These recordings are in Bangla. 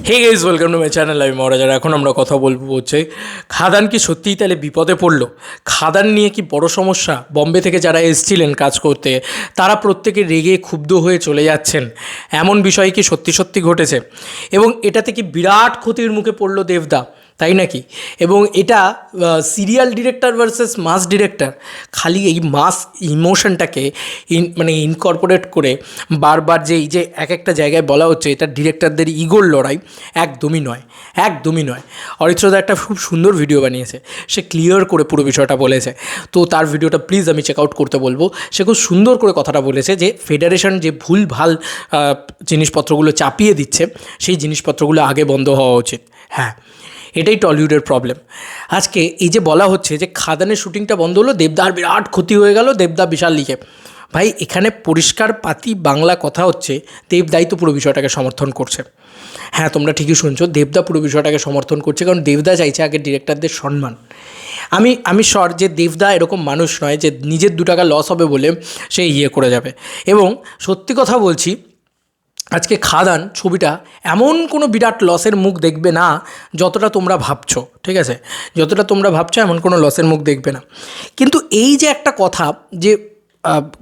Hey guys, welcome to my channel. আমি মহারাজার। এখন আমরা কথা বলবো হচ্ছে খাদান কি সত্যিই তাহলে বিপদে পড়লো? খাদান নিয়ে কি বড় সমস্যা? বম্বে থেকে যারা এসেছিলেন কাজ করতে তারা প্রত্যেকে রেগে ক্ষুব্ধ হয়ে চলে যাচ্ছেন, এমন বিষয় কি সত্যি সত্যি ঘটেছে? এবং এটাতে কি বিরাট ক্ষতির মুখে পড়লো দেবদা, তাই নাকি? এবং এটা সিরিয়াল ডিরেক্টর ভার্সেস মাস ডিরেক্টর, খালি এই মাস ইমোশনটাকে মানে ইনকর্পোরেট করে বারবার যে এই যে এক একটা জায়গায় বলা হচ্ছে এটা ডিরেক্টরদের ইগোর লড়াই, একদমই নয়, একদমই নয়। অরিত্রদা একটা খুব সুন্দর ভিডিও বানিয়েছে, সে ক্লিয়ার করে পুরো বিষয়টা বলেছে। তো তার ভিডিওটা প্লিজ আমি চেক আউট করতে বলবো। সে খুব সুন্দর করে কথাটা বলেছে যে ফেডারেশন যে ভুল ভাল জিনিসপত্রগুলো চাপিয়ে দিচ্ছে সেই জিনিসপত্রগুলো আগে বন্ধ হওয়া উচিত। হ্যাঁ, এটাই টলিউডের প্রবলেম। আজকে এই যে বলা হচ্ছে যে খাদানের শ্যুটিংটা বন্ধ হলো, দেবদার বিরাট ক্ষতি হয়ে গেল, দেবদা বিশাল লিখে। ভাই, এখানে পরিষ্কার পাতি বাংলা কথা হচ্ছে দেবদাই তো পুরো বিষয়টাকে সমর্থন করছে। হ্যাঁ, তোমরা ঠিকই শুনছো, দেবদা পুরো বিষয়টাকে সমর্থন করছে, কারণ দেবদা চাইছে আগে ডিরেক্টরদের সম্মান। আমি শর যে দেবদা এরকম মানুষ নয় যে নিজের 2 টাকা লস হবে বলে সে করে যাবে। এবং সত্যি কথা বলছি, আজকে খাদান ছবিটা এমন কোনো বিরাট লসের মুখ দেখবে না যতটা তোমরা ভাবছো, ঠিক আছে? যতটা তোমরা ভাবছো এমন কোনো লসের মুখ দেখবে না। কিন্তু এই যে একটা কথা যে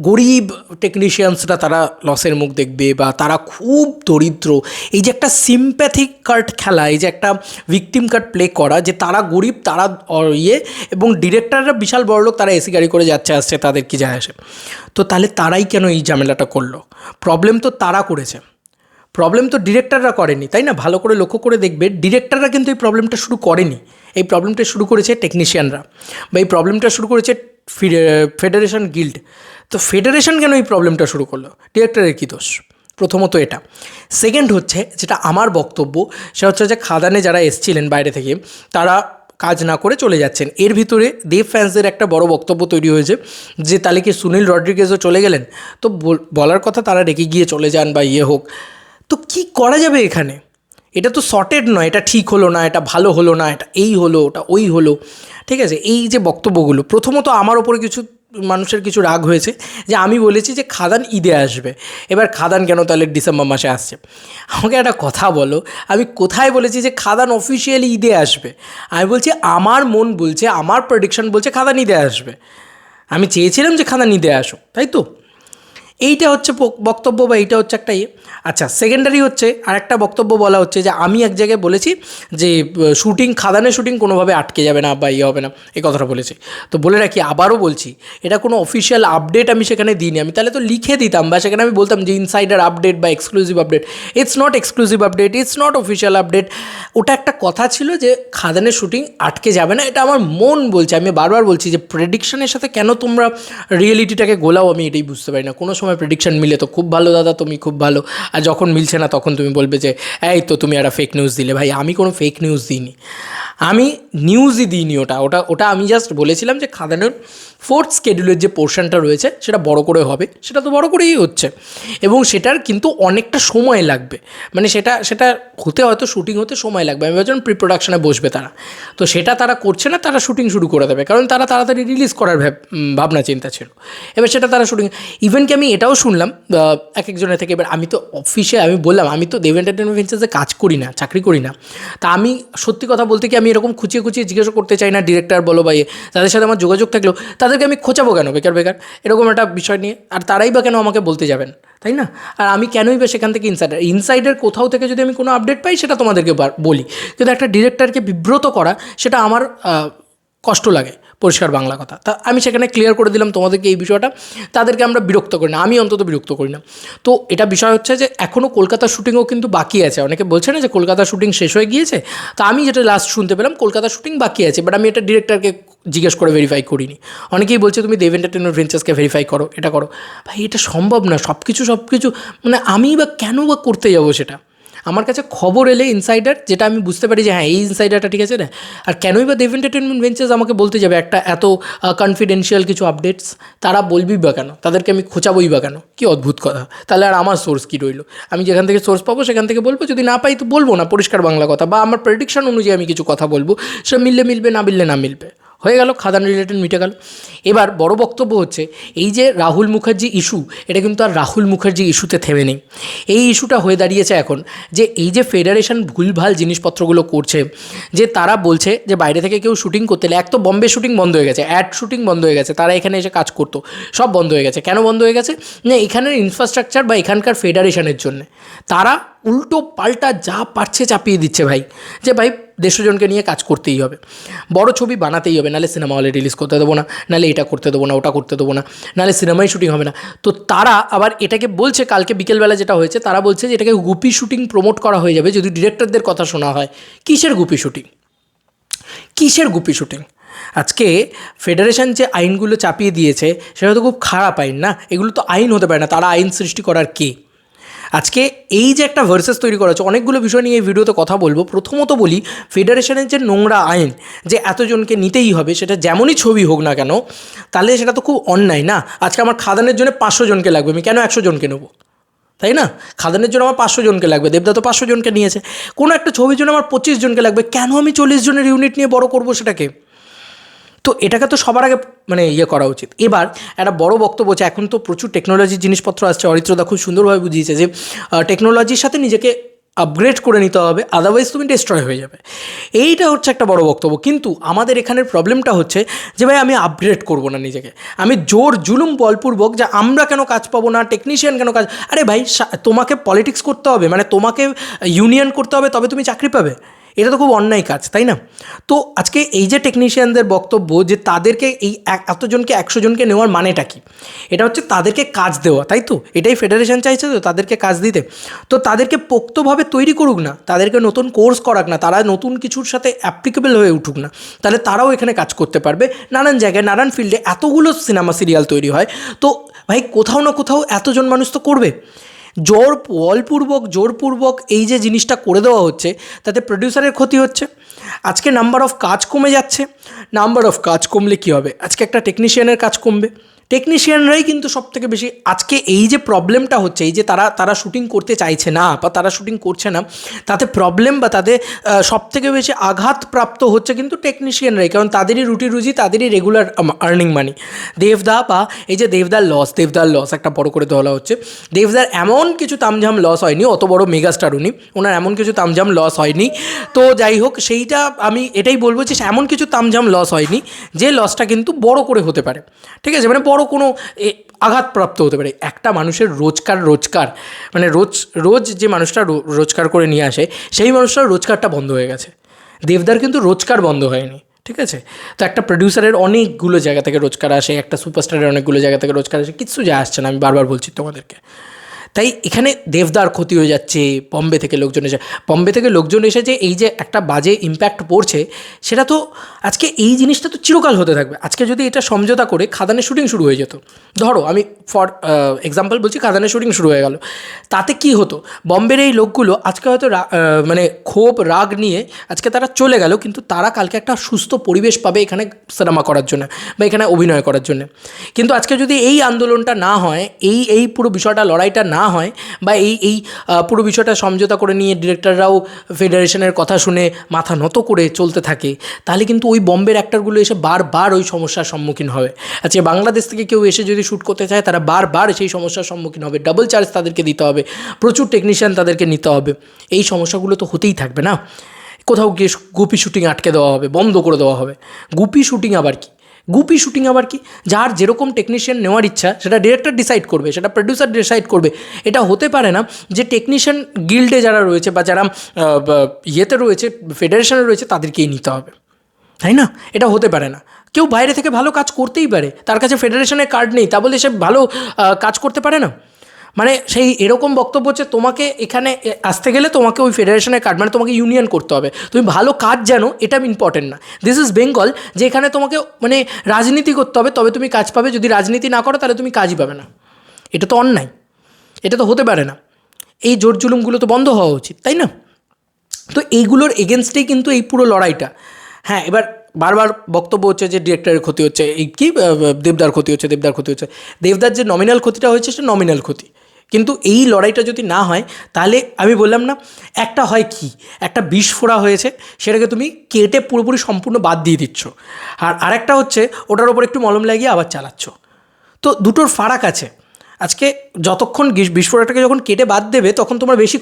গরিব টেকনিশিয়ানসরা তারা লসের মুখ দেখবে বা তারা খুব দরিদ্র, এই যে একটা সিম্প্যাথিক কার্ড খেলা, এই যে একটা ভিকটিম কার্ড প্লে করা, যে তারা গরিব, তারা এবং ডিরেক্টররা বিশাল বড়লোক, তারা এসি গাড়ি করে যাচ্ছে আসছে, তাদের কি যায় আসে? তো তাহলে তারাই কেন এই ঝামেলাটা করলো? প্রবলেম তো তারা করেছে, প্রবলেম তো ডিরেক্টররা করেনি, তাই না? ভালো করে লক্ষ্য করে দেখবে, ডিরেক্টররা কিন্তু এই প্রবলেমটা শুরু করেনি। এই প্রবলেমটা শুরু করেছে টেকনিশিয়ানরা, বা এই প্রবলেমটা শুরু করেছে ফেডারেশন গিল্ড। তো ফেডারেশন কেন এই প্রবলেমটা শুরু করলো? ডিরেক্টরের কী দোষ? প্রথমত এটা। সেকেন্ড হচ্ছে, যেটা আমার বক্তব্য, সেটা হচ্ছে যে খাদানে যারা এসছিলেন বাইরে থেকে তারা কাজ না করে চলে যাচ্ছেন। এর ভিতরে দেব ফ্যান্সদের একটা বড় বক্তব্য তৈরি হয়েছে যে তাহলে কি সুনীল রড্রিগেজও চলে গেলেন? তো বলার কথা তারা রেখে গিয়ে চলে যান বা হোক, তো কি করা যাবে এখানে? এটা তো সর্টেড নয়, এটা ঠিক হলো না, এটা ভালো হলো না, এটা এই হলো, ওটা ওই হলো, ঠিক আছে? এই যে বক্তব্যগুলো, প্রথমত আমার ওপরে কিছু মানুষের কিছু রাগ হয়েছে যে আমি বলেছি যে খাদান ঈদে আসবে। এবার খাদান কেন তাহলে ডিসেম্বর মাসে আসছে? আমাকে একটা কথা বলো, আমি কোথায় বলেছি যে খাদান অফিসিয়ালি ঈদে আসবে? আমি বলছি আমার মন বলছে, আমার প্রেডিকশন বলছে খাদান ঈদে আসবে। আমি চেয়েছিলাম যে খাদান ঈদে আসো, তাই তো? এইটা হচ্ছে বক্তব্য, বা এইটা হচ্ছে একটা আচ্ছা, সেকেন্ডারি হচ্ছে আর একটা বক্তব্য বলা হচ্ছে যে আমি এক জায়গায় বলেছি যে খাদানের শ্যুটিং কোনোভাবে আটকে যাবে না বা হবে না, এই কথাটা বলেছি। তো বলে রাখি, আবারও বলছি, এটা কোনো অফিসিয়াল আপডেট আমি সেখানে দিইনি। আমি তাহলে তো লিখে দিতাম, বা সেখানে আমি বলতাম যে ইনসাইডার আপডেট বা exclusive update. It's not exclusive update, it's not official update. ওটা একটা কথা ছিল যে খাদানের শ্যুটিং আটকে যাবে না, এটা আমার মন বলছে। আমি বারবার বলছি যে প্রেডিকশনের সাথে কেন তোমরা রিয়েলিটিটাকে গোলাও, আমি এটাই বুঝতে পারি না। কোনো সময় প্রেডিকশন মিলে তো খুব ভালো দাদা, তুমি খুব ভালো, আর যখন মিলছে না তখন তুমি বলবে যে এই তো তুমি একটা ফেক নিউজ দিলে। ভাই, আমি কোনো ফেক নিউজ দিইনি, আমি নিউজই দিইনি। ওটা আমি জাস্ট বলেছিলাম যে খাদানের 4th স্কেডিউলের যে পোর্শনটা রয়েছে সেটা বড় করে হবে, সেটা তো বড় করেই হচ্ছে, এবং সেটার কিন্তু অনেকটা সময় লাগবে। মানে সেটা হতে হয়তো শ্যুটিং হতে সময় লাগবে। আমি ভাবছিলাম প্রি প্রোডাকশনে বসবে তারা, তো সেটা তারা করছে না, তারা শ্যুটিং শুরু করে দেবে, কারণ তারা তাড়াতাড়ি রিলিজ করার ভাবনা চিন্তা ছিল। এবার সেটা তারা শ্যুটিং, ইভেন কি আমি এটাও শুনলাম এক একজনের থেকে। এবার আমি তো অফিসে, আমি বললাম আমি তো দেব এন্টারটেনমেন্ট ভেঞ্চার্সে কাজ করি না, চাকরি করি না। তা আমি সত্যি কথা বলতে কি আমি এরকম খুঁচিয়ে জিজ্ঞাসা করতে চাই না ডিরেক্টর বলো বা তাদের সাথে আমার যোগাযোগ থাকলেও তাদেরকে আমি খোঁচাবো কেন বেকার এরকম একটা বিষয় নিয়ে? আর তারাই বা কেন আমাকে বলতে যাবেন, তাই না? আর আমি কেনই বা সেখান থেকে ইনসাইডার কোথাও থেকে যদি আমি কোনো আপডেট পাই সেটা তোমাদেরকে বলি, কিন্তু একটা ডিরেক্টরকে বিব্রত করা, সেটা আমার কষ্ট লাগে, পরিষ্কার বাংলা কথা। তা আমি সেখানে ক্লিয়ার করে দিলাম তোমাদেরকে এই বিষয়টা। তাদেরকে আমরা বিরক্ত করি না, আমি অন্তত বিরক্ত করি না। তো এটা বিষয় হচ্ছে যে এখনও কলকাতার শ্যুটিংও কিন্তু বাকি আছে। অনেকে বলছে না যে কলকাতার শ্যুটিং শেষ হয়ে গিয়েছে, তা আমি যেটা লাস্ট শুনতে পেলাম কলকাতার শ্যুটিং বাকি আছে, বাট আমি এটা ডিরেক্টরকে জিজ্ঞেস করে ভেরিফাই করিনি। অনেকেই বলছে তুমি দেব এন্টারটেনমেন্ট ভেঞ্চার্সকে ভেরিফাই করো, এটা করো। ভাই, এটা সম্ভব না। সব কিছু মানে আমি বা কেন বা করতে যাবো সেটা? আমার কাছে খবর এলে ইনসাইডার, যেটা আমি বুঝতে পারি যে হ্যাঁ এই ইনসাইডারটা ঠিক আছে না, আর কেনই বা দেব এন্টারটেনমেন্ট ভেঞ্চার্স আমাকে বলতে যাবে একটা এত কনফিডেন্সিয়াল কিছু আপডেটস? তারা বলবি বা কেন? তাদেরকে আমি খোঁচাবই বা কেন? কী অদ্ভুত কথা। তাহলে আর আমার সোর্স কী রইলো? আমি যেখান থেকে সোর্স পাবো সেখান থেকে বলবো, যদি না পাই তো বলবো না, পরিষ্কার বাংলা কথা। বা আমার প্রেডিকশন অনুযায়ী আমি কিছু কথা বলবো, সেটা মিললে মিলবে, না মিললে না মিলবে। হয়ে গেল, খাদান রিলেটেড মিটে গেল। এবার বড় বক্তব্য হচ্ছে এই যে রাহুল মুখার্জি ইস্যু, এটা কিন্তু আর রাহুল মুখার্জি ইস্যুতে থেমে নেই। এই ইস্যুটা হয়ে দাঁড়িয়েছে এখন যে এই যে ফেডারেশন ভুলভাল জিনিসপত্রগুলো করছে, যে তারা বলছে যে বাইরে থেকে কেউ শুটিং করতে এলে, এক তো বম্বে শুটিং বন্ধ হয়ে গেছে, অ্যাড শুটিং বন্ধ হয়ে গেছে, তারা এখানে এসে কাজ করতো, সব বন্ধ হয়ে গেছে। কেন বন্ধ হয়ে গেছে? না এখানের ইনফ্রাস্ট্রাকচার বা এখানকার ফেডারেশনের জন্য তারা উল্টো পাল্টা যা পারছে চাপিয়ে দিচ্ছে ভাই, যে ভাই 150 জনকে নিয়ে কাজ করতেই হবে, বড় ছবি বানাতেই হবে, নাহলে সিনেমা হলে রিলিজ করতে দেবো না, নাহলে এটা করতে দেবো না, ওটা করতে দেবো না, নাহলে সিনেমায় শুটিং হবে না। তো তারা আবার এটাকে বলছে, কালকে বিকেলবেলা যেটা হয়েছে, তারা বলছে যে এটাকে গুপি শুটিং প্রমোট করা হয়ে যাবে যদি ডিরেক্টরদের কথা শোনা হয়। কিসের গুপি শুটিং? কিসের গুপি শুটিং? আজকে ফেডারেশন যে আইনগুলো চাপিয়ে দিয়েছে সেটা তো খুব খারাপ আইন না, এগুলো তো আইন হতে পারে না, তারা আইন সৃষ্টি করার কে? আজকে এই যে একটা ভার্সেস তৈরি করা হচ্ছে, অনেকগুলো বিষয় নিয়ে এই ভিডিওতে কথা বলবো। প্রথমত বলি, ফেডারেশনের যে নোংরা আইন যে এতজনকে নিতেই হবে, সেটা যেমনই ছবি হোক না কেন, তাহলে সেটা তো খুব অন্যায় না। আজকে আমার খাদানের জন্য 500 জনকে লাগবে, আমি কেন 100 জনকে নেবো? তাই না? খাদানের জন্য আমার 500 জনকে লাগবে, দেবদা তো 500 জনকে নিয়েছে। কোনো একটা ছবির জন্য আমার 25 জনকে লাগবে, কেন আমি 40 জনের ইউনিট নিয়ে বড় করবো সেটাকে? তো এটাকে তো সবার আগে মানে করা উচিত। এবার একটা বড় বক্তব্য হচ্ছে, এখন তো প্রচুর টেকনোলজির জিনিসপত্র আসছে, অরিত্রদা খুব সুন্দরভাবে বুঝিয়েছে যে টেকনোলজির সাথে নিজেকে আপগ্রেড করে নিতে হবে, আদারওয়াইজ তুমি ডিস্ট্রয় হয়ে যাবে। এইটা হচ্ছে একটা বড় বক্তব্য। কিন্তু আমাদের এখানের প্রবলেমটা হচ্ছে যে ভাই আমি আপগ্রেড করবো না নিজেকে, আমি জোর জুলুম বলপূর্বক যে আমরা কেন কাজ পাবো না, টেকনিশিয়ান কেন কাজ, আরে ভাই তোমাকে পলিটিক্স করতে হবে, মানে তোমাকে ইউনিয়ন করতে হবে তবে তুমি চাকরি পাবে? এটা তো খুব অন্যায় কাজ, তাই না? তো আজকে এই যে টেকনিশিয়ানদের বক্তব্য যে তাদেরকে এই এতজনকে 100 জনকে নেওয়ার মানেটা কি? এটা হচ্ছে তাদেরকে কাজ দেওয়া, তাই তো? এটাই ফেডারেশন চাইছে তো, তাদেরকে কাজ দিতে। তো তাদেরকে পোক্তভাবে তৈরি করুক না, তাদেরকে নতুন কোর্স করাক না, তারা নতুন কিছুর সাথে অ্যাপ্লিকেবল হয়ে উঠুক না, তাহলে তারাও এখানে কাজ করতে পারবে। নানান জায়গায় নানান ফিল্ডে এতগুলো সিনেমা সিরিয়াল তৈরি হয়, তো ভাই কোথাও না কোথাও এতজন মানুষ তো করবে। জোরপূর্বক এই যে জিনিসটা করে দেওয়া হচ্ছে, তাতে প্রডিউসারের ক্ষতি হচ্ছে। আজকে নাম্বার অফ কাজ কমে যাচ্ছে। নাম্বার অফ কাজ কমলে কী হবে? আজকে একটা টেকনিশিয়ানের কাজ কমবে, টেকনিশিয়ানরাই কিন্তু সব থেকে বেশি আজকে এই যে প্রবলেমটা হচ্ছে, এই যে তারা শুটিং করতে চাইছে না বা তারা শুটিং করছে না, তাতে প্রবলেম বা তাদের সব থেকে বেশি আঘাতপ্রাপ্ত হচ্ছে কিন্তু টেকনিশিয়ানরাই, কারণ তাদেরই রুটি রুজি, তাদেরই রেগুলার আর্নিং মানি। দেবদা বা এই যে দেবদার লস একটা বড় করে ধরা হচ্ছে। দেবদার এমন কিছু তামঝাম লস হয়নি, অত বড় মেগাস্টার উনি, ওনার এমন কিছু তামঝাম লস হয়নি। তো যাই হোক, সেইটা আমি এটাই বলবো যে এমন কিছু তামঝাম লস হয়নি যে লসটা কিন্তু বড় করে হতে পারে, ঠিক আছে? মানে বড় কোনো আঘাতপ্রাপ্ত হতে পারে। একটা মানুষের রোজগার মানে রোজ যে মানুষটা রোজগার করে নিয়ে আসে, সেই মানুষটার রোজগারটা বন্ধ হয়ে গেছে। দেবদার কিন্তু রোজগার বন্ধ হয়নি, ঠিক আছে? তো একটা প্রডিউসারের অনেকগুলো জায়গা থেকে রোজগার আসে, একটা সুপারস্টারের অনেকগুলো জায়গা থেকে রোজগার আসে, কিচ্ছু যায় আসছে না, আমি বারবার বলছি তোমাদেরকে। তাই এখানে দেবদার ক্ষতি হয়ে যাচ্ছে। বম্বে থেকে লোকজন এসে যে এই যে একটা বাজে ইম্প্যাক্ট পড়ছে, সেটা তো আজকে এই জিনিসটা তো চিরকাল হতে থাকবে। আজকে যদি এটা সমঝোতা করে খাদানের শুটিং শুরু হয়ে যেত, ধরো আমি ফর এক্সাম্পল বলছি, খাদানের শুটিং শুরু হয়ে গেল, তাতে কি হতো? বম্বের এই লোকগুলো আজকে হয়তো মানে ক্ষোভ রাগ নিয়ে আজকে তারা চলে গেল, কিন্তু তারা কালকে একটা সুস্থ পরিবেশ পাবে এখানে সিনেমা করার জন্য বা এখানে অভিনয় করার জন্য। কিন্তু আজকে যদি এই আন্দোলনটা না হয়, এই পুরো বিষয়টা লড়াইটা না হয়, বা এই পুরো বিষয়টা সমঝোতা করে নিয়ে ডিরেক্টররাও ফেডারেশনের কথা শুনে মাথা নত করে চলতে থাকে, তাহলে কিন্তু ওই বম্বের অ্যাক্টরগুলো এসে বারবার ওই সমস্যার সম্মুখীন হবে। আজকে বাংলাদেশ থেকে কেউ এসে যদি শ্যুট করতে চায়, তারা বারবার সেই সমস্যার সম্মুখীন হবে, ডাবল চার্জ তাদেরকে দিতে হবে, প্রচুর টেকনিশিয়ান তাদেরকে নিতে হবে। এই সমস্যাগুলো তো হতেই থাকবে না? কোথাও গিয়ে গুপি শুটিং আটকে দেওয়া হবে, বন্ধ করে দেওয়া হবে। গুপি শুটিং আবার কি? যার যেরকম টেকনিশিয়ান নেওয়ার ইচ্ছা সেটা ডিরেক্টর ডিসাইড করবে, সেটা প্রডিউসার ডিসাইড করবে। এটা হতে পারে না যে টেকনিশিয়ান গিল্ডে যারা রয়েছে বা যারা ইয়েতে রয়েছে, ফেডারেশনে রয়েছে, তাদেরকেই নিতে হবে, তাই না? এটা হতে পারে না। কেউ বাইরে থেকে ভালো কাজ করতেই পারে, তার কাছে ফেডারেশনের কার্ড নেই, তা বলে সে ভালো কাজ করতে পারে না? মানে সেই এরকম বক্তব্য হচ্ছে, তোমাকে এখানে আসতে গেলে তোমাকে ওই ফেডারেশনের কার্ড, মানে তোমাকে ইউনিয়ন করতে হবে, তুমি ভালো কাজ জানো, এটা ইম্পর্টেন্ট না। দিস ইজ বেঙ্গল, যে এখানে তোমাকে মানে রাজনীতি করতে হবে তবে তুমি কাজ পাবে, যদি রাজনীতি না করো তাহলে তুমি কাজই পাবে না। এটা তো অন্যায়, এটা তো হতে পারে না। এই জোর জুলুমগুলো তো বন্ধ হওয়া উচিত, তাই না? তো এইগুলোর এগেনস্টেই কিন্তু এই পুরো লড়াইটা। হ্যাঁ, এবার বারবার বক্তব্য হচ্ছে যে ডিরেক্টরের ক্ষতি হচ্ছে, এই কি দেবদার ক্ষতি হচ্ছে। দেবদার যে নমিনাল ক্ষতিটা হয়েছে সেটা নমিনাল ক্ষতি, কিন্তু এই লড়াইটা যদি না হয় তাহলে আমি বললাম না, একটা হয় কি, একটা বিষ ফোড়া হয়েছে সেটাকে তুমি কেটে পুরোপুরি সম্পূর্ণ বাদ দিয়ে দিচ্ছ, আর আরেকটা হচ্ছে ওটার ওপর একটু মলম লাগিয়ে আবার চালাচ্ছ। তো দুটোর ফারাক আছে। আজকে যতক্ষণ বিস্ফোরকটাকে যখন কেটে বাদ দেবে তখন তোমার বেশি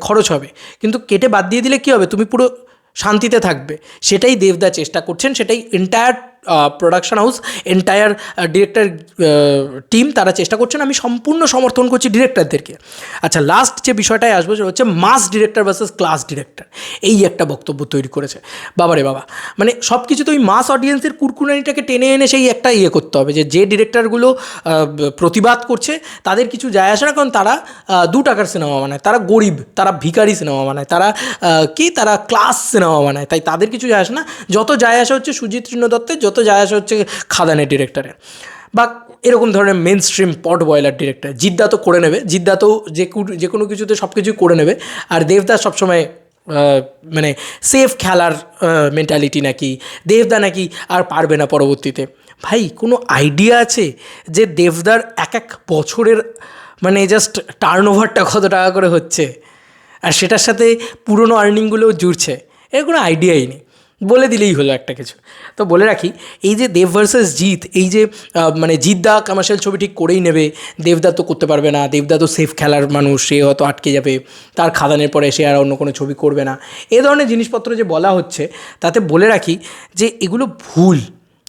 খরচ হবে, কিন্তু কেটে বাদ দিয়ে দিলে কী হবে, তুমি পুরো শান্তিতে থাকবে। সেটাই দেবদা চেষ্টা করছেন, সেটাই entire production house, entire director team তারা চেষ্টা করছেন। আমি সম্পূর্ণ সমর্থন করছি ডিরেক্টরদেরকে। আচ্ছা, লাস্ট যে বিষয়টায় আসবো সেটা হচ্ছে মাস ডিরেক্টর ভার্সেস ক্লাস ডিরেক্টর। এই একটা বক্তব্য তৈরি করেছে, বাবারে বাবা। মানে সব কিছুতে ওই মাস অডিয়েন্সের কুরকুরানিটাকে টেনে এনে সেই একটা করতে হবে যে ডিরেক্টরগুলো প্রতিবাদ করছে তাদের কিছু যায় আসে না, কারণ তারা 2 টাকার সিনেমা বানায়, তারা গরিব, তারা ভিখারি সিনেমা বানায়, তারা ক্লাস সিনেমা বানায়, তাই তাদের কিছু যায় আসে না। যত যায় আসা হচ্ছে সুজিত দত্তের, যত যায় আসা হচ্ছে খাদানের ডিরেক্টরের, বা এরকম ধরনের মেন স্ট্রিম পট বয়লার ডিরেক্টর। জিদ্দা তো করে নেবে, জিদ্দা তো যে কোনো কিছুতে সব কিছুই করে নেবে, আর দেবদা সবসময় মানে সেফ খেলার মেন্টালিটি নাকি, দেবদা নাকি আর পারবে না পরবর্তীতে। ভাই কোনো আইডিয়া আছে যে দেবদার এক বছরের মানে জাস্ট টার্নওভারটা কত টাকা করে হচ্ছে, আর সেটার সাথে পুরনো আর্নিংগুলোও জুড়ছে? এর কোনো আইডিয়াই নেই। বলে দিলেই হলো একটা কিছু। তো বলে রাখি, এই যে দেব ভার্সেস জিৎ, এই যে মানে জিদ্দা কমার্শিয়াল ছবি ঠিক করেই নেবে, দেবদা তো করতে পারবে না, দেবদা তো সেফ খেলার মানুষ, সে হয়তো আটকে যাবে, তার খাদানের পরে সে আর অন্য কোনো ছবি করবে না, এ ধরনের জিনিসপত্র যে বলা হচ্ছে, তাতে বলে রাখি যে এগুলো ভুল,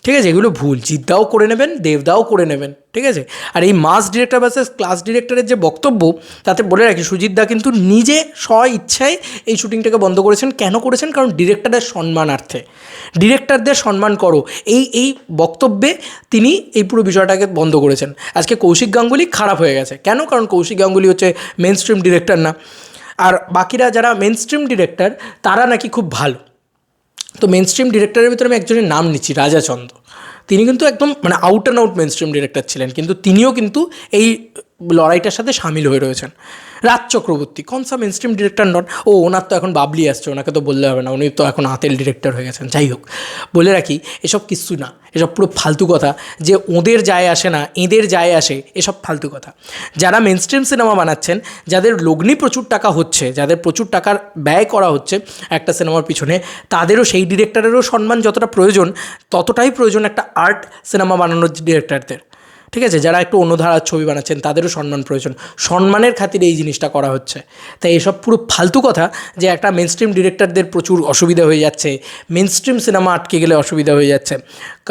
ঠিক আছে? এগুলো ভুল। জিদ্দাও করে নেবেন, দেবদাও করে নেবেন, ঠিক আছে? আর এই মাস ডিরেক্টর ভার্সেস ক্লাস ডিরেক্টরের যে বক্তব্য, তাতে বলে রাখি সুজিতদা কিন্তু নিজে ইচ্ছায় এই শুটিংটাকে বন্ধ করেছেন। কেন করেছেন? কারণ ডিরেক্টরদের সম্মানার্থে, ডিরেক্টরদের সম্মান করো, এই বক্তব্যে তিনি এই পুরো বিষয়টাকে বন্ধ করেছেন। আজকে কৌশিক গাঙ্গুলি খারাপ হয়ে গেছে কেন? কারণ কৌশিক গাঙ্গুলি হচ্ছে মেন স্ট্রিম ডিরেক্টর না, আর বাকিরা যারা মেন স্ট্রিম ডিরেক্টর তারা নাকি খুব ভালো। তো মেন স্ট্রিম ডিরেক্টরের ভিতরে আমি একজনের নাম নিচ্ছি, রাজা চন্দ। তিনি কিন্তু একদম মানে out and out mainstream director ছিলেন, কিন্তু তিনিও কিন্তু এই লড়াইটার সাথে সামিল হয়ে রয়েছেন। রাজ চক্রবর্তী কনসা মেন স্ট্রিম ডিরেক্টর নট, ওনার তো এখন বাবলি আসছে, ওনাকে তো বললে হবে না, উনি তো এখন আতেল ডিরেক্টর হয়ে গেছেন। যাই হোক, বলে রাখি এসব কিচ্ছু না, এসব পুরো ফালতু কথা, যে ওদের যায় আসে না এদের যায় আসে, এসব ফালতু কথা। যারা মেন স্ট্রিম সিনেমা বানাচ্ছেন, যাদের লগ্নি প্রচুর টাকা হচ্ছে, যাদের প্রচুর টাকার ব্যয় করা হচ্ছে একটা সিনেমার পিছনে, তাদেরও সেই ডিরেক্টরেরও সম্মান যতটা প্রয়োজন, ততটাই প্রয়োজন একটা আর্ট সিনেমা বানানোর ডিরেক্টরদের, ঠিক আছে? যারা একটু অন্য ধারার ছবি বানাচ্ছেন তাদেরও সম্মান প্রয়োজন, সম্মানের খাতিরে এই জিনিসটা করা হচ্ছে। তাই এসব পুরো ফালতু কথা, যে একটা মেন স্ট্রিম ডিরেক্টরদের প্রচুর অসুবিধা হয়ে যাচ্ছে, মেন স্ট্রিম সিনেমা আটকে গেলে অসুবিধা হয়ে যাচ্ছে,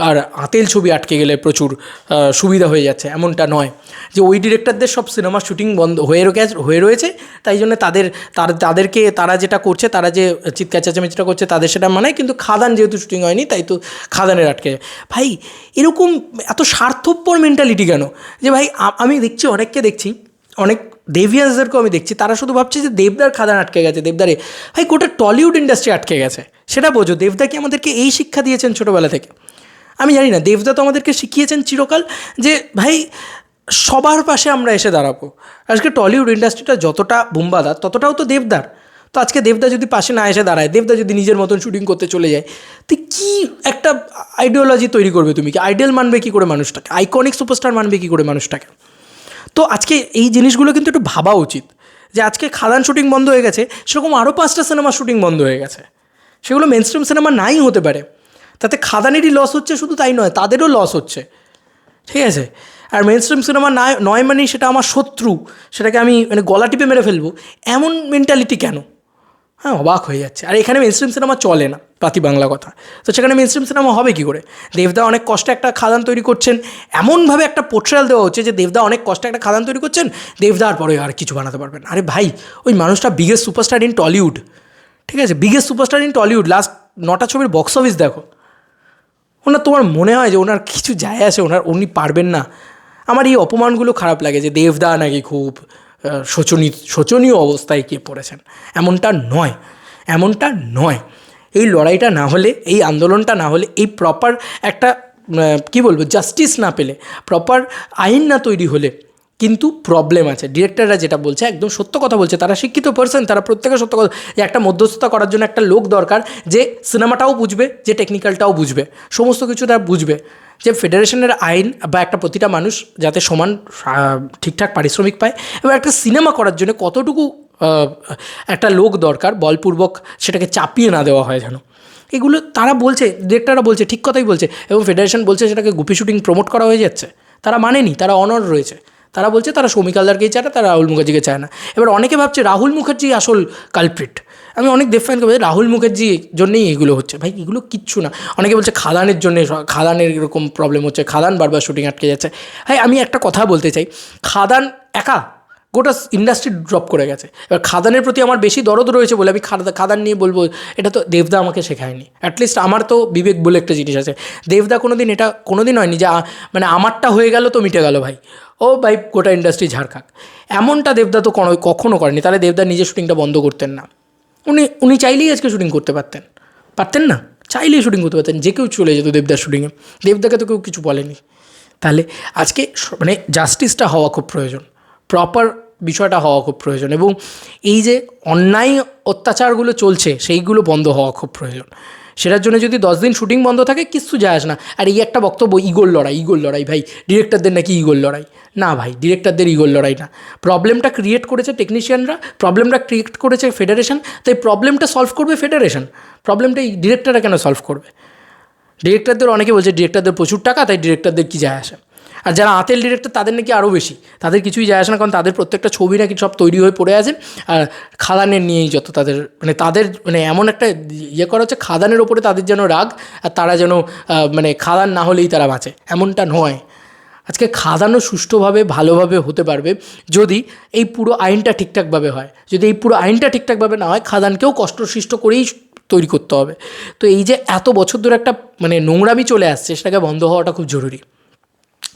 আর আতেল ছবি আটকে গেলে প্রচুর সুবিধা হয়ে যাচ্ছে, এমনটা নয়। যে ওই ডিরেক্টরদের সব সিনেমা শুটিং বন্ধ হয়ে রয়েছে, তাই জন্য তাদেরকে তারা যেটা করছে, তারা যে চিৎকার চেঁচামেচিটা করছে তাদের সেটা মানে, কিন্তু খাদান যেহেতু শুটিং হয়নি তাই তো খাদানের আটকে যায়। ভাই এরকম এত স্বার্থপর মেন্টালিটি কেন? যে ভাই আমি দেখছি, অনেককে দেখছি, অনেক দেভিয়াসদেরকেও আমি দেখছি, তারা শুধু ভাবছে যে দেবদার খাদান আটকে গেছে, দেবদারে। ভাই গোটা টলিউড ইন্ডাস্ট্রি আটকে গেছে, সেটা বোঝো। দেবদা কি আমাদেরকে এই শিক্ষা দিয়েছেন ছোটোবেলা থেকে? আমি জানি না। দেবদা তো আমাদেরকে শিখিয়েছেন চিরকাল যে ভাই সবার পাশে আমরা এসে দাঁড়াবো। আজকে টলিউড ইন্ডাস্ট্রিটা যতটা বুম্বাদার, ততটাও তো দেবদার। তো আজকে দেবদা যদি পাশে না এসে দাঁড়ায়, দেবদা যদি নিজের মতন শুটিং করতে চলে যায়, তো কী একটা আইডিওলজি তৈরি করবে? তুমি কি আইডিয়াল মানবে কী করে মানুষটাকে? আইকনিক সুপারস্টার মানবে কী করে মানুষটাকে? তো আজকে এই জিনিসগুলো কিন্তু একটু ভাবা উচিত, যে আজকে খাদান শুটিং বন্ধ হয়ে গেছে, সেরকম আরও 5টা সিনেমার শুটিং বন্ধ হয়ে গেছে, সেগুলো মেন স্ট্রিম সিনেমা নাই হতে পারে। তাতে খাদানেরই লস হচ্ছে, শুধু তাই নয়, তাদেরও লস হচ্ছে, ঠিক আছে? আর মেন স্ট্রিম সিনেমা নয় মানেই সেটা আমার শত্রু, সেটাকে আমি মানে গলা টিপে মেরে ফেলবো, এমন মেন্টালিটি কেন? হ্যাঁ, অবাক হয়ে যাচ্ছে। আর এখানে মেন স্ট্রিম সিনেমা চলে না, পাতি বাংলা কথা। তো সেখানে মেন স্ট্রিম সিনেমা হবে কী করে? দেবদা অনেক কষ্টে একটা খাদান তৈরি করছেন, এমনভাবে একটা পোর্ট্রেয়াল দেওয়া হচ্ছে যে দেবদা অনেক কষ্টে একটা খাদান তৈরি করছেন, দেবদার পরে আর কিছু বানাতে পারবেন। আরে ভাই, ওই মানুষটা বিগেস্ট সুপারস্টার ইন টলিউড, ঠিক আছে? Biggest superstar in Tollywood. Last 9টা ছবির বক্স অফিস দেখো। তোমার মনে হয় যে ওনার কিছু যায় আসে, উনি পারবেন না? আমার এই অপমানগুলো খারাপ লাগে, যে দেবদা নাকি খুব শোচনীয় অবস্থায় গিয়ে পড়েছেন। এমনটা নয়, এমনটা নয়। এই লড়াইটা না হলে, এই আন্দোলনটা না হলে, এই প্রপার একটা কী বলবো জাস্টিস না পেলে, প্রপার আইন না তৈরি হলে, কিন্তু প্রবলেম আছে। ডিরেক্টররা যেটা বলছে একদম সত্য কথা বলছে, তারা শিক্ষিত পার্সন, তারা প্রত্যেকে সত্য কথা, যে একটা মধ্যস্থতা করার জন্য একটা লোক দরকার যে সিনেমাটাও বুঝবে, যে টেকনিক্যালটাও বুঝবে, সমস্ত কিছু তারা বুঝবে, যে ফেডারেশনের আইন বা একটা প্রতিটা মানুষ যাতে সমান ঠিকঠাক পারিশ্রমিক পায়, এবং একটা সিনেমা করার জন্য কতটুকু একটা লোক দরকার, বলপূর্বক সেটাকে চাপিয়ে না দেওয়া হয় যেন। এগুলো তারা বলছে, ডিরেক্টররা বলছে, ঠিক কথাই বলছে, এবং ফেডারেশন বলছে সেটাকে গুপি শুটিং প্রমোট করা হয়ে যাচ্ছে। তারা মানেনি, তারা অনড় রয়েছে। তারা বলছে তারা সৌমিক হালদারকেই চায় না, তারা রাহুল মুখার্জিকে চায় না। এবার অনেকে ভাবছে রাহুল মুখার্জি আসল কালপ্রিট। আমি অনেক দেব ফ্যানকে বলছি রাহুল মুখার্জির জন্যই এগুলো হচ্ছে। ভাই এগুলো কিচ্ছু না। অনেকে বলছে খাদানের জন্যে, খাদানের এরকম প্রবলেম হচ্ছে, খাদান বারবার শুটিং আটকে যাচ্ছে। ভাই আমি একটা কথা বলতে চাই, খাদান একা গোটা ইন্ডাস্ট্রি ড্রপ করে গেছে। এবার খাদানের প্রতি আমার বেশি দরদ রয়েছে বলে আমি খাদান নিয়ে বলবো, এটা তো দেবদা আমাকে শেখায়নি। অ্যাটলিস্ট আমার তো বিবেক বলে একটা জিনিস আছে। দেবদা কোনো দিন এটা কোনো দিন হয়নি যে মানে আমারটা হয়ে গেল তো মিটে গেল ভাই, ও ভাই গোটা ইন্ডাস্ট্রি ঝাড়খাক, এমনটা দেবদা তো কখনো করেনি। তাহলে দেবদা নিজের শুটিংটা বন্ধ করতেন না। উনি চাইলেই আজকে শুটিং করতে পারতেন না, চাইলেই শুটিং করতে পারতেন, যে কেউ চলে যেত দেবদার শুটিংয়ে, দেবদাকে তো কেউ কিছু বলেনি। তাহলে আজকে মানে জাস্টিসটা হওয়া খুব প্রয়োজন, প্রপার বিষয়টা হওয়া খুব প্রয়োজন, এবং এই যে অন্যায় অত্যাচারগুলো চলছে সেইগুলো বন্ধ হওয়া খুব প্রয়োজন। সেটার জন্য যদি 10 দিন শুটিং বন্ধ থাকে কিচ্ছু যায় আসে না। আর এই একটা বক্তব্য, ইগোর লড়াই, ভাই ডিরেক্টরদের নাকি ইগোর লড়াই, না ভাই ডিরেক্টরদের ইগোর লড়াই না। প্রবলেমটা ক্রিয়েট করেছে টেকনিশিয়ানরা, প্রবলেমটা ক্রিয়েট করেছে ফেডারেশন, তাই প্রবলেমটা সলভ করবে ফেডারেশন, প্রবলেমটা এই ডিরেক্টররা কেন সলভ করবে? ডিরেক্টরদের অনেকে বলছে ডিরেক্টরদের প্রচুর টাকা, তাই ডিরেক্টরদের কী যায় আসে। আর যারা আতেল ডিরেক্টর তাদের নাকি আরও বেশি, তাদের কিছুই যায় আসে না, কারণ তাদের প্রত্যেকটা ছবি নাকি সব তৈরি হয়ে পড়ে আছে। আর খাদানের নিয়েই যত তাদের এমন একটা ইয়ে করা হচ্ছে, খাদানের ওপরে তাদের যেন রাগ, আর তারা যেন মানে খাদান না হলেই তারা বাঁচে, এমনটা নয়। আজকে খাদানও সুষ্ঠুভাবে ভালোভাবে হতে পারবে যদি এই পুরো আইনটা ঠিকঠাকভাবে হয়। যদি এই পুরো আইনটা ঠিকঠাকভাবে না হয়, খাদানকেও কষ্টসৃষ্ট করেই তৈরি করতে হবে। তো এই যে এত বছর ধরে একটা মানে নোংরামি চলে আসছে, সেটাকে বন্ধ হওয়াটা খুব জরুরি।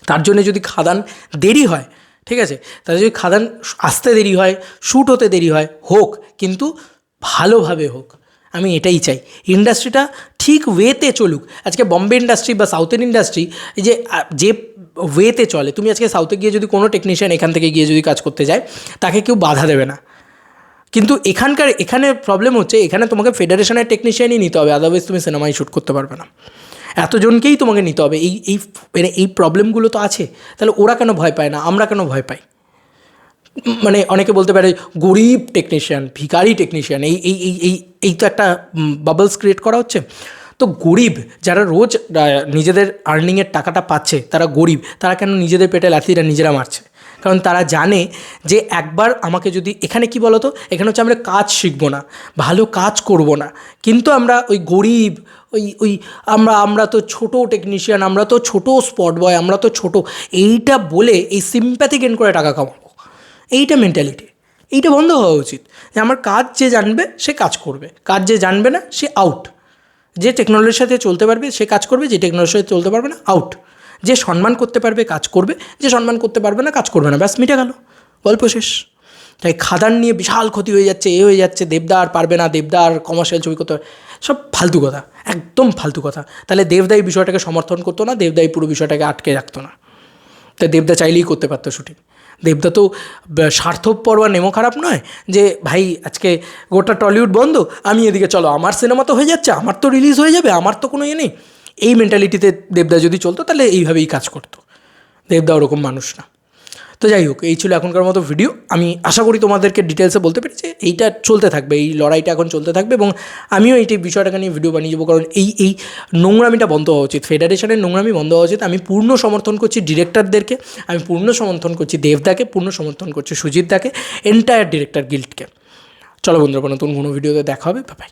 তার জন্য যদি খাদান দেরি হয়, ঠিক আছে, তাহলে যদি খাদান আসতে দেরি হয়, শ্যুট হতে দেরি হয়, হোক, কিন্তু ভালোভাবে হোক। আমি এটাই চাই, ইন্ডাস্ট্রিটা ঠিক ওয়েতে চলুক। আজকে বম্বে ইন্ডাস্ট্রি বা সাউথের ইন্ডাস্ট্রি যে ওয়েতে চলে, তুমি আজকে সাউথে গিয়ে যদি কোনো টেকনিশিয়ান এখান থেকে গিয়ে যদি কাজ করতে যায়, তাকে কেউ বাধা দেবে না। কিন্তু এখানে প্রবলেম হচ্ছে, এখানে তোমাকে ফেডারেশনের টেকনিশিয়ানই নিতে হবে, আদারওয়াইজ তুমি সিনেমায় শ্যুট করতে পারবে না। এতজনকেই তোমাকে নিতে হবে। এই প্রবলেমগুলো তো আছে, তাহলে ওরা কেন ভয় পায় না, আমরা কেন ভয় পাই? মানে অনেকে বলতে পারে গরিব টেকনিশিয়ান, ভিখারি টেকনিশিয়ান, এই তো একটা বাবলস ক্রিয়েট করা হচ্ছে। তো গরিব যারা রোজ নিজেদের আর্নিংয়ের টাকাটা পাচ্ছে, তারা গরিব, তারা কেন নিজেদের পেটে লাথিটা নিজেরা মারছে? কারণ তারা জানে যে একবার আমাকে যদি এখানে কি বলতো, এখানে হচ্ছে আমরা কাজ শিখবো না, ভালো কাজ করব না, কিন্তু আমরা ওই গরিব, ওই আমরা তো ছোটো টেকনিশিয়ান, আমরা তো ছোটো স্পট বয়, আমরা তো ছোটো, এইটা বলে এই সিম্প্যাথি গেন করে টাকা কামাবো, এইটা মেন্টালিটি, এইটা বন্ধ হওয়া উচিত। যে আমার কাজ যে জানবে সে কাজ করবে, কাজ যে জানবে না সে আউট। যে টেকনোলজির সাথে চলতে পারবে সে কাজ করবে, যে টেকনোলজির সাথে চলতে পারবে না আউট। যে সম্মান করতে পারবে কাজ করবে, যে সম্মান করতে পারবে না কাজ করবে না, ব্যাস মিটে গেল, গল্প শেষ। তাই খাদান নিয়ে বিশাল ক্ষতি হয়ে যাচ্ছে, হয়ে যাচ্ছে, দেবদা আর পারবে না, দেবদা আর কমার্শিয়াল ছবি করতে, সব ফালতু কথা, একদম ফালতু কথা। তাহলে দেবদা এই বিষয়টাকে সমর্থন করতো না, দেবদা এই পুরো বিষয়টাকে আটকে রাখতো না। তাই দেবদা চাইলেই করতে পারতো শুটিং। দেবদা তো স্বার্থপর বা নেমো খারাপ নয় যে ভাই আজকে গোটা টলিউড বন্ধ, আমি এদিকে চলো আমার সিনেমা তো হয়ে যাচ্ছে, আমার তো রিলিজ হয়ে যাবে, আমার তো কোনো ইয়ে নেই। এই মেন্টালিটিতে দেবদা যদি চলতো তাহলে এইভাবেই কাজ করতো। দেবদা ওরকম মানুষ না। তো যাই হোক, এই ছিল এখনকার মতো ভিডিও। আমি আশা করি তোমাদেরকে ডিটেলসে বলতে পেরেছি। এইটা চলতে থাকবে, এই লড়াইটা এখন চলতে থাকবে, এবং আমিও এইটি বিষয়টাকে নিয়ে ভিডিও বানিয়ে যাবো, কারণ এই নোংরামিটা বন্ধ হওয়া উচিত, ফেডারেশনের নোংরামি বন্ধ হওয়া উচিত। আমি পূর্ণ সমর্থন করছি ডিরেক্টরদেরকে, আমি পূর্ণ সমর্থন করছি দেবদাকে, পূর্ণ সমর্থন করছি সুজিতদাকে, এন্টায়ার ডিরেক্টর গিল্ডকে। চলো বন্ধুরা, নতুন কোনো ভিডিওতে দেখা হবে, বাই।